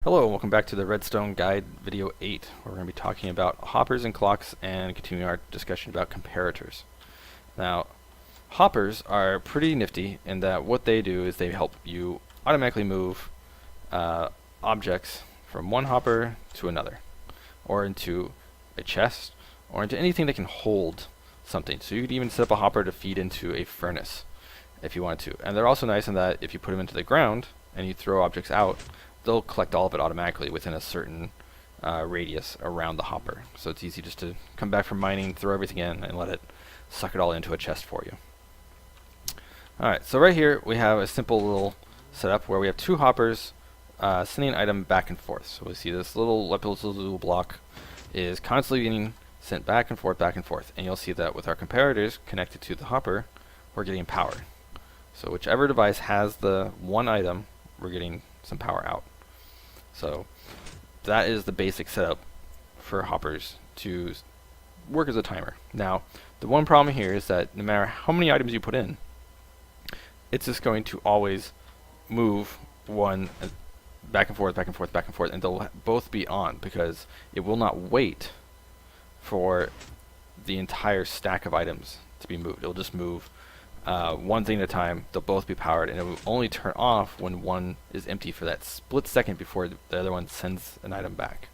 Hello and welcome back to the Redstone Guide video 8, where we're going to be talking about hoppers and clocks and continuing our discussion about comparators. Now, hoppers are pretty nifty in that what they do is they help you automatically move objects from one hopper to another, or into a chest, or into anything that can hold something. So you could even set up a hopper to feed into a furnace if you wanted to. And they're also nice in that if you put them into the ground and you throw objects out, they'll collect all of it automatically within a certain radius around the hopper. So it's easy just to come back from mining, throw everything in, and let it suck it all into a chest for you. Alright, so right here we have a simple little setup where we have two hoppers sending an item back and forth. So we see this little block is constantly getting sent back and forth, and you'll see that with our comparators connected to the hopper, we're getting power. So whichever device has the one item, we're getting some power out. So that is the basic setup for hoppers to work as a timer. Now, the one problem here is that no matter how many items you put in, it's just going to always move one back and forth, and they'll both be on because it will not wait for the entire stack of items to be moved. It'll just move one thing at a time. They'll both be powered, and it will only turn off when one is empty for that split second before the other one sends an item back.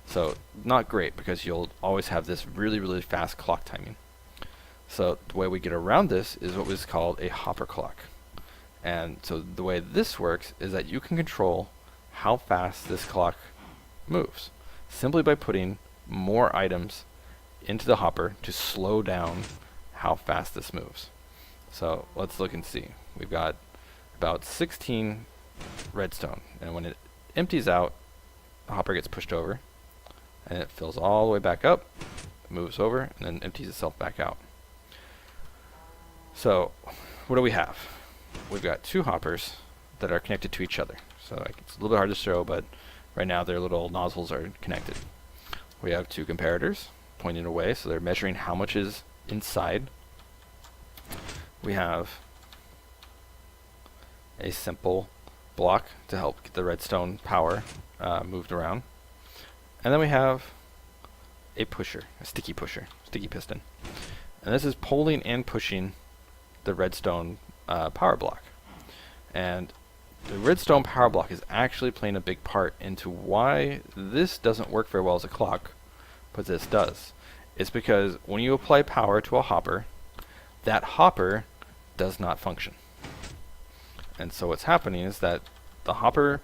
So not great because you'll always have this really fast clock timing. So the way we get around this is what was called a hopper clock. And so the way this works is that you can control how fast this clock moves simply by putting more items into the hopper to slow down how fast this moves. So let's look and see. We've got about 16 redstone, and when it empties out, the hopper gets pushed over, and it fills all the way back up, moves over, and then empties itself back out. So what do we have? We've got two hoppers that are connected to each other. So it's a little bit hard to show, but right now their little nozzles are connected. We have two comparators pointing away, so they're measuring how much is inside. We have a simple block to help get the redstone power moved around. And then we have a pusher, a sticky piston. And this is pulling and pushing the redstone power block. And the redstone power block is actually playing a big part into why this doesn't work very well as a clock, but this does. It's because when you apply power to a hopper, that hopper does not function. And so what's happening is that the hopper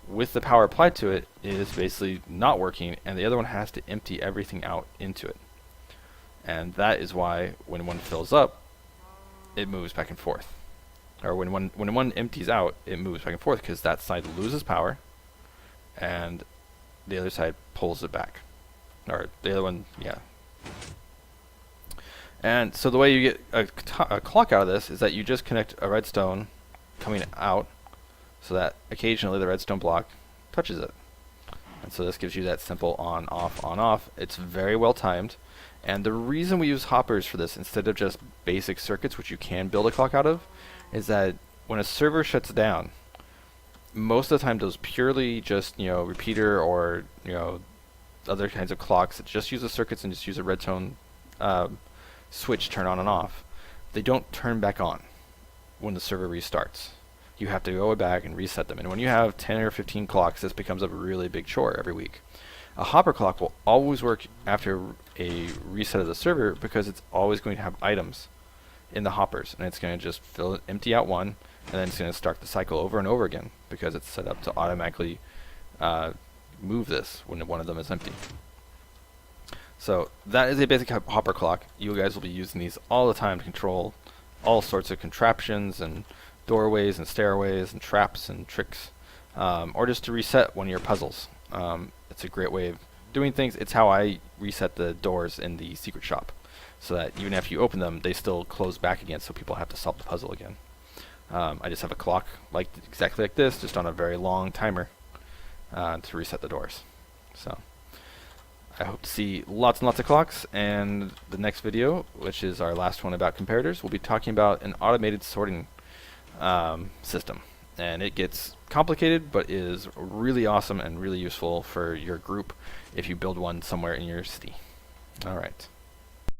with the power applied to it is basically not working, and the other one has to empty everything out into it. And that is why when one fills up, it moves back and forth. Or when one empties out, it moves back and forth because that side loses power and the other side pulls it back. Or the other one, yeah. And so the way you get a clock out of this is that you just connect a redstone coming out so that occasionally the redstone block touches it. And so this gives you that simple on, off. It's very well timed. And the reason we use hoppers for this instead of just basic circuits, which you can build a clock out of, is that when a server shuts down, most of the time those purely just, repeater or, other kinds of clocks that just use the circuits and just use a redstone switch turn on and off, they don't turn back on when the server restarts. You have to go back and reset them. And when you have 10 or 15 clocks, this becomes a really big chore every week. A hopper clock will always work after a reset of the server because it's always going to have items in the hoppers, and it's going to just empty out one, and then it's going to start the cycle over and over again because it's set up to automatically move this when one of them is empty. So that is a basic hopper clock. You guys will be using these all the time to control all sorts of contraptions and doorways and stairways and traps and tricks, or just to reset one of your puzzles. It's a great way of doing things. It's how I reset the doors in the secret shop, so that even after you open them, they still close back again, so people have to solve the puzzle again. I just have a clock exactly like this, just on a very long timer to reset the doors. So I hope to see lots and lots of clocks, and the next video, which is our last one about comparators, we'll be talking about an automated sorting system. and it gets complicated, but is really awesome and really useful for your group if you build one somewhere in your city. All right.